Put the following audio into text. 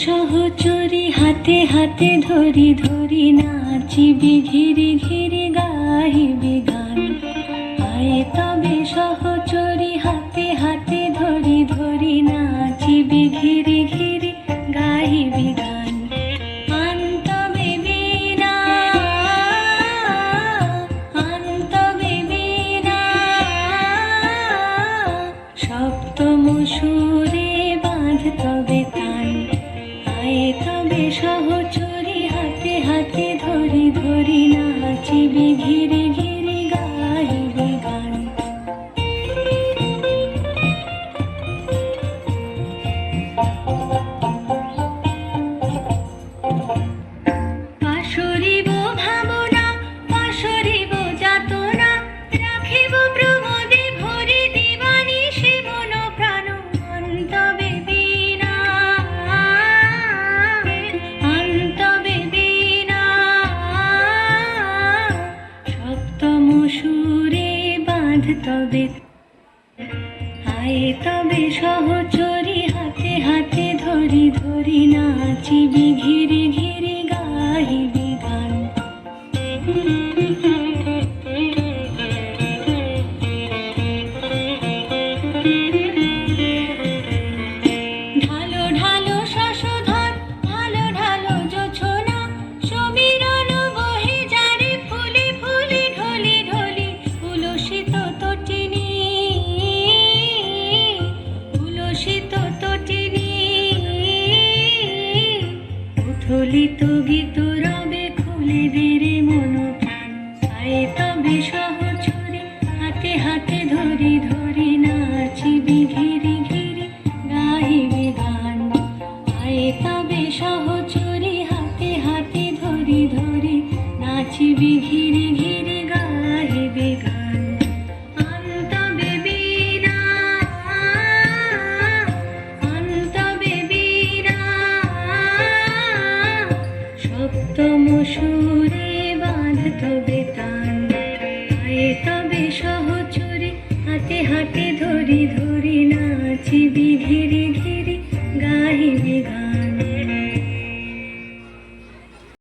সহচরি হাতে হাতে ধরি ধরি নাচিবি ঘিরি ঘিরি গাহিবি গান। আয় তবে সহচরি হাতে হাতে ধরি ধরি নাচিবি ঘিরি ঘিরি গাহিবি গান। আনতবে বীণা আনতবে বীণা সপ্তম সুরে বাঁধ তবে তান। আয় তবে সহচরি হাতে হাতে ধরি ধরি নাচিবি ঘিরে ঘিরে গাহিবি গান। পাশরিব ভাবনা পাশরিব যাতনা রাখিব প্রমোদে ভরি দিবানি সে মন প্রাণ। অন্তবে বীণা অন্তবে বীণা সপ্তম সুরে বাঁধ তবে। আয় তবে সহচরি হাতে হাতে ধরি ধরি নাচিবি ঘিরে ঘিরে গাহিবি গান। ঢালো ঢালো শশধর ঢালো ঢালো জোছনা সমীরণ বহে যারে ফুলে ফুলে ঢলি ঢলি। উলসিত তটিনী উলসিত তটিনী উথলিত গীত রবে খুলে দেরে মন প্রাণ। আয় তবে সহচরি হাতে হাতে ধরি ধরি নাচিবি ঘিরি ঘিরি গাহিবি গান। আয় তবে সহচরি হাতে হাতে ধরি ধরি নাচিবি ঘিরি ঘিরি গাহিবি গান। অন্তবে বীণা অন্তবে বীণা সপ্তম সুরে বাঁধ তবে তান। আয় তবে সহচরি হাতে হাতে ধরি ধরি নাচিবি ঘিরি